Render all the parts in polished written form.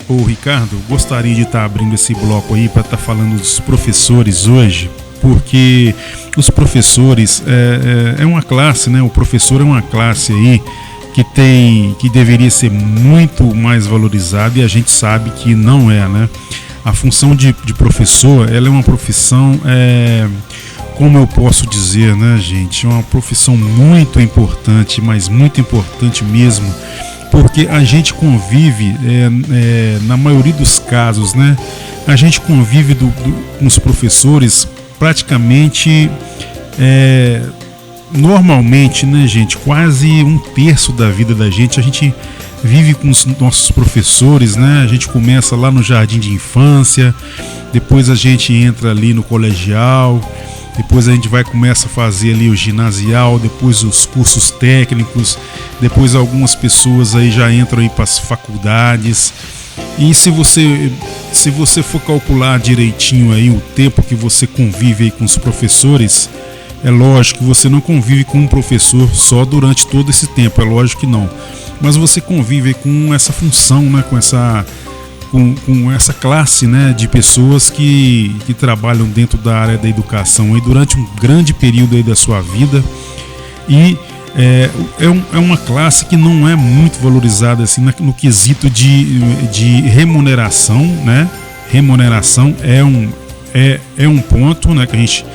Ô Ricardo, gostaria de estar abrindo esse bloco aí para estar falando dos professores hoje, porque os professores é uma classe, né? O professor é uma classe aí que deveria ser muito mais valorizada, e a gente sabe que não é, né? A função de professor, ela é uma profissão, como eu posso dizer, né, gente? É uma profissão muito importante, mas muito importante mesmo, porque a gente convive, na maioria dos casos, né? A gente convive com os professores praticamente, normalmente, né, gente? Quase um terço da vida da gente, a gente vive com os nossos professores, né? A gente começa lá no jardim de infância, depois a gente entra ali no colegial, depois a gente começa a fazer ali o ginasial, depois os cursos técnicos, depois algumas pessoas aí já entram aí para as faculdades. E se você for calcular direitinho aí o tempo que você convive aí com os professores, é lógico que você não convive com um professor só durante todo esse tempo, é lógico que não. Mas você convive com essa função, né, com essa classe, né, de pessoas que trabalham dentro da área da educação aí durante um grande período aí da sua vida. E é uma classe que não é muito valorizada assim no quesito de remuneração, né? Remuneração é um ponto, né, que a gente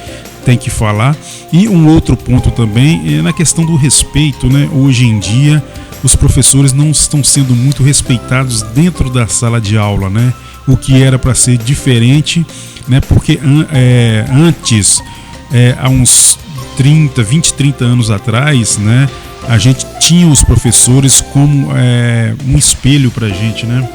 tem que falar. E um outro ponto também é na questão do respeito, né? Hoje em dia os professores não estão sendo muito respeitados dentro da sala de aula, né? O que era para ser diferente, né? Porque antes, há uns 20, 30 anos atrás, né? A gente tinha os professores como um espelho para a gente, né?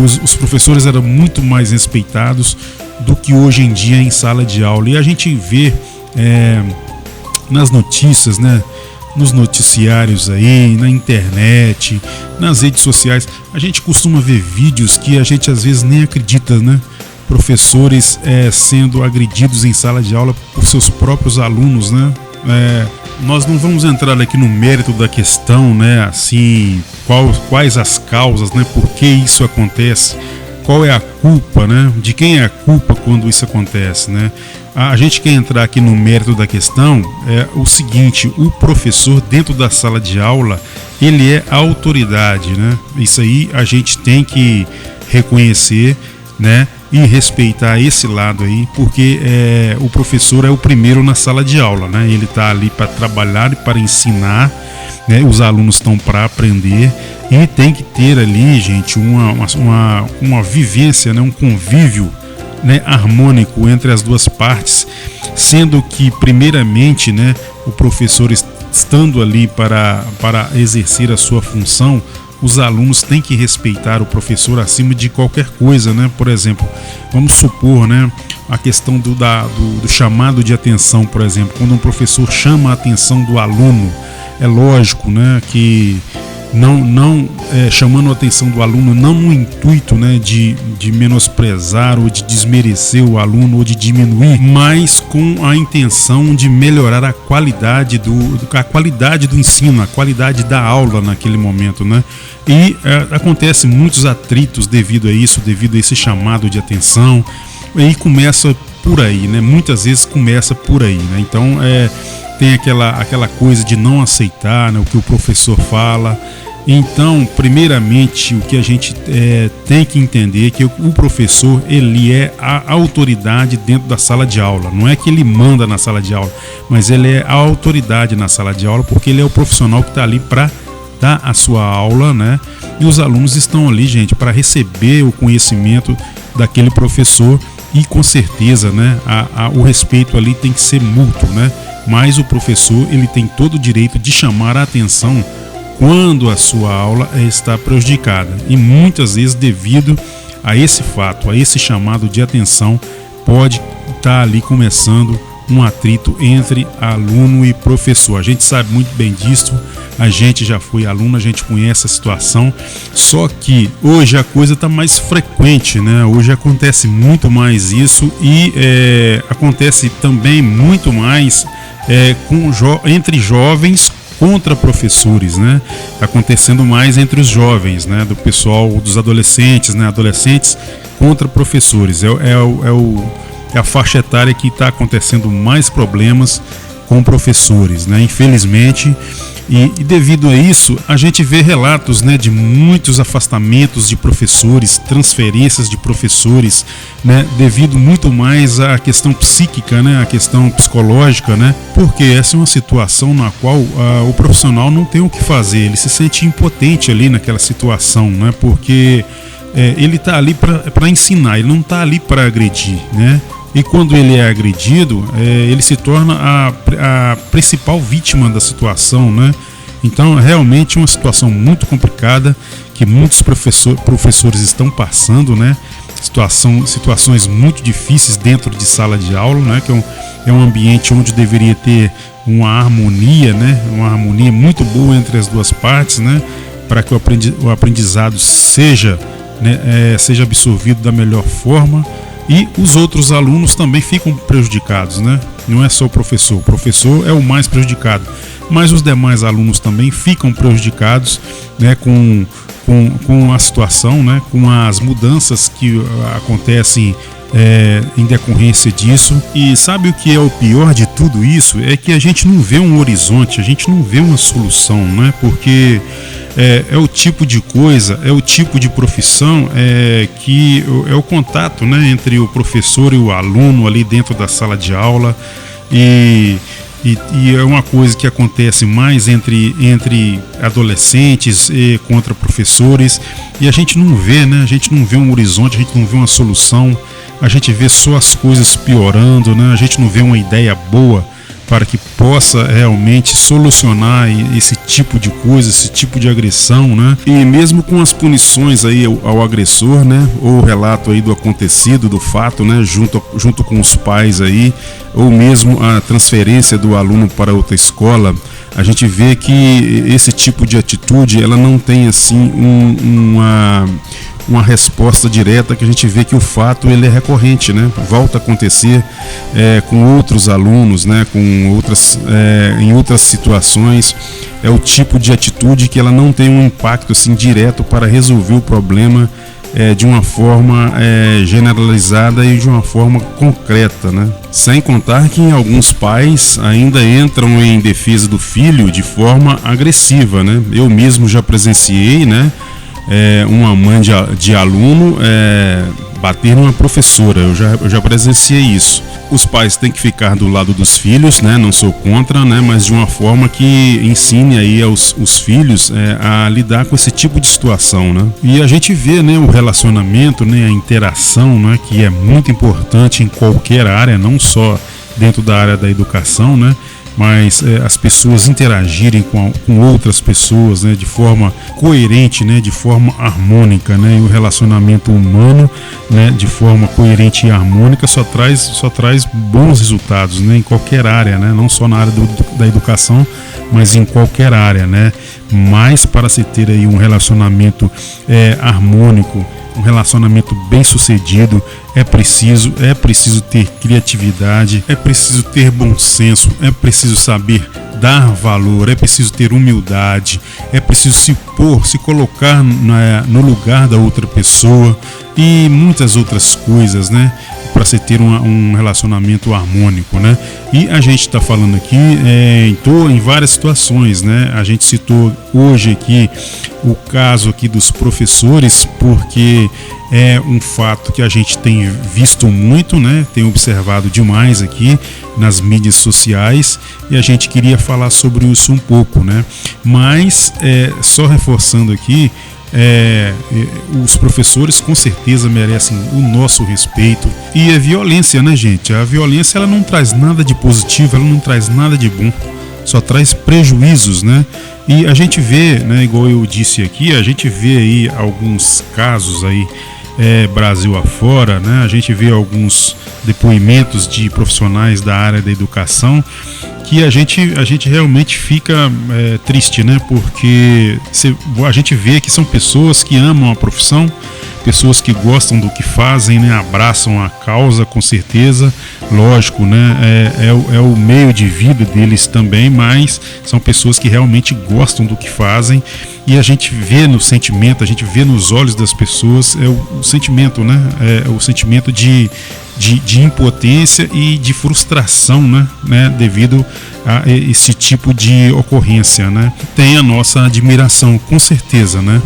Os professores eram muito mais respeitados do que hoje em dia em sala de aula. E a gente vê nas notícias, né? Nos noticiários aí, na internet, nas redes sociais, a gente costuma ver vídeos que a gente às vezes nem acredita, né? Professores sendo agredidos em sala de aula por seus próprios alunos, né? Nós não vamos entrar aqui no mérito da questão, né? Assim, quais as causas, né? Por que isso acontece? Qual é a culpa, né? De quem é a culpa quando isso acontece, né? A gente quer entrar aqui no mérito da questão, o seguinte: o professor dentro da sala de aula, ele é a autoridade, né? Isso aí a gente tem que reconhecer, né? E respeitar esse lado aí, porque o professor é o primeiro na sala de aula, né? Ele está ali para trabalhar e para ensinar, né? Os alunos estão para aprender, e tem que ter ali, gente, uma vivência, né? Um convívio, né, harmônico entre as duas partes, sendo que primeiramente, né, o professor estando ali para exercer a sua função, os alunos têm que respeitar o professor acima de qualquer coisa, né? Por exemplo, vamos supor, né, a questão do chamado de atenção, por exemplo, quando um professor chama a atenção do aluno, é lógico, né, que não chamando a atenção do aluno, não no intuito, né, de menosprezar ou de desmerecer o aluno ou de diminuir, mas com a intenção de melhorar a qualidade do ensino, a qualidade da aula naquele momento, né? E acontece muitos atritos devido a esse chamado de atenção, e começa por aí, né? Muitas vezes começa por aí, né? Então tem aquela coisa de não aceitar, né, o que o professor fala. Então, primeiramente, o que a gente tem que entender é que o professor, ele é a autoridade dentro da sala de aula. Não é que ele manda na sala de aula, mas ele é a autoridade na sala de aula, porque ele é o profissional que está ali para dar a sua aula, né? E os alunos estão ali, gente, para receber o conhecimento daquele professor, e com certeza, né, o respeito ali tem que ser mútuo, né? Mas o professor, ele tem todo o direito de chamar a atenção quando a sua aula está prejudicada, e muitas vezes devido a esse fato, a esse chamado de atenção, pode estar ali começando um atrito entre aluno e professor. A gente sabe muito bem disso, a gente já foi aluno, a gente conhece a situação, só que hoje a coisa está mais frequente, né? Hoje acontece muito mais isso, e acontece também muito mais entre jovens contra professores, né? Acontecendo mais entre os jovens, né? Do pessoal, dos adolescentes, né? Adolescentes contra professores. É a faixa etária que está acontecendo mais problemas com professores, né? Infelizmente. E devido a isso, a gente vê relatos, né, de muitos afastamentos de professores, transferências de professores, né, devido muito mais à questão psíquica, né, à questão psicológica, né, porque essa é uma situação na qual o profissional não tem o que fazer, ele se sente impotente ali naquela situação, né, porque ele está ali para ensinar, ele não está ali para agredir, né. E quando ele é agredido, ele se torna a principal vítima da situação, né? Então, realmente é uma situação muito complicada que muitos professores estão passando, né? Situações muito difíceis dentro de sala de aula, né? Que é um ambiente onde deveria ter uma harmonia, né? Uma harmonia muito boa entre as duas partes, né? Para que o aprendizado seja absorvido da melhor forma. E os outros alunos também ficam prejudicados, né? Não é só o professor é o mais prejudicado, mas os demais alunos também ficam prejudicados, né, com a situação, né, com as mudanças que acontecem em decorrência disso. E sabe o que é o pior de tudo isso? É que a gente não vê um horizonte, a gente não vê uma solução, né? Porque é o tipo de coisa, é o tipo de profissão que é o contato, né, entre o professor e o aluno ali dentro da sala de aula, e é uma coisa que acontece mais entre adolescentes e contra professores, e a gente não vê, né, a gente não vê um horizonte, a gente não vê uma solução, a gente vê só as coisas piorando, né, a gente não vê uma ideia boa para que possa realmente solucionar esse tipo de coisa, esse tipo de agressão, né? E mesmo com as punições aí ao agressor, né? Ou o relato aí do acontecido, do fato, né? Junto com os pais aí, ou mesmo a transferência do aluno para outra escola, a gente vê que esse tipo de atitude, ela não tem assim uma resposta direta, que a gente vê que o fato ele é recorrente, né? Volta a acontecer com outros alunos, né? Em outras situações. É o tipo de atitude que ela não tem um impacto assim direto para resolver o problema de uma forma generalizada e de uma forma concreta, né? Sem contar que alguns pais ainda entram em defesa do filho de forma agressiva, né? Eu mesmo já presenciei, né? Uma mãe de aluno bater numa professora, eu já presenciei isso. Os pais têm que ficar do lado dos filhos, né? Não sou contra, né? Mas de uma forma que ensine aí os filhos a lidar com esse tipo de situação, né? E a gente vê, né, o relacionamento, né, a interação, né, que é muito importante em qualquer área, não só dentro da área da educação, né? Mas as pessoas interagirem com outras pessoas, né, de forma coerente, né, de forma harmônica, né, e o relacionamento humano, né, de forma coerente e harmônica só traz bons resultados, né, em qualquer área, né, não só na área da educação, mas em qualquer área, né. Mas para se ter aí um relacionamento harmônico, um relacionamento bem sucedido, é preciso ter criatividade, é preciso ter bom senso, é preciso saber dar valor, é preciso ter humildade, é preciso se colocar no lugar da outra pessoa e muitas outras coisas, né? Para se ter um relacionamento harmônico, né? E a gente está falando aqui em várias situações, né? A gente citou hoje aqui o caso aqui dos professores, porque é um fato que a gente tem visto muito, né? Tem observado demais aqui nas mídias sociais, e a gente queria falar sobre isso um pouco, né? Mas só reforçando aqui, os professores com certeza merecem o nosso respeito. E a violência, né, gente? A violência, ela não traz nada de positivo, ela não traz nada de bom, só traz prejuízos, né? E a gente vê, né, igual eu disse aqui, a gente vê aí alguns casos aí Brasil afora, né? A gente vê alguns depoimentos de profissionais da área da educação que a gente realmente fica triste, né? Porque a gente vê que são pessoas que amam a profissão, pessoas que gostam do que fazem, né? Abraçam a causa, com certeza, lógico, né? É o meio de vida deles também, mas são pessoas que realmente gostam do que fazem, e a gente vê no sentimento, a gente vê nos olhos das pessoas o sentimento, né? É o sentimento de impotência e de frustração, né? Devido a esse tipo de ocorrência, né? Tem a nossa admiração, com certeza, né?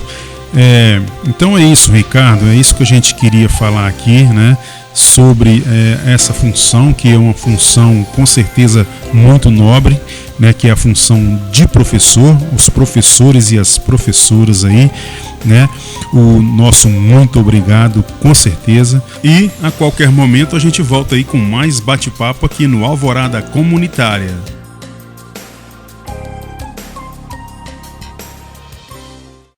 Então é isso, Ricardo, é isso que a gente queria falar aqui, né? Sobre essa função, que é uma função com certeza muito nobre, né? Que é a função de professor, os professores e as professoras aí, né? O nosso muito obrigado, com certeza. E a qualquer momento a gente volta aí com mais bate-papo aqui no Alvorada Comunitária.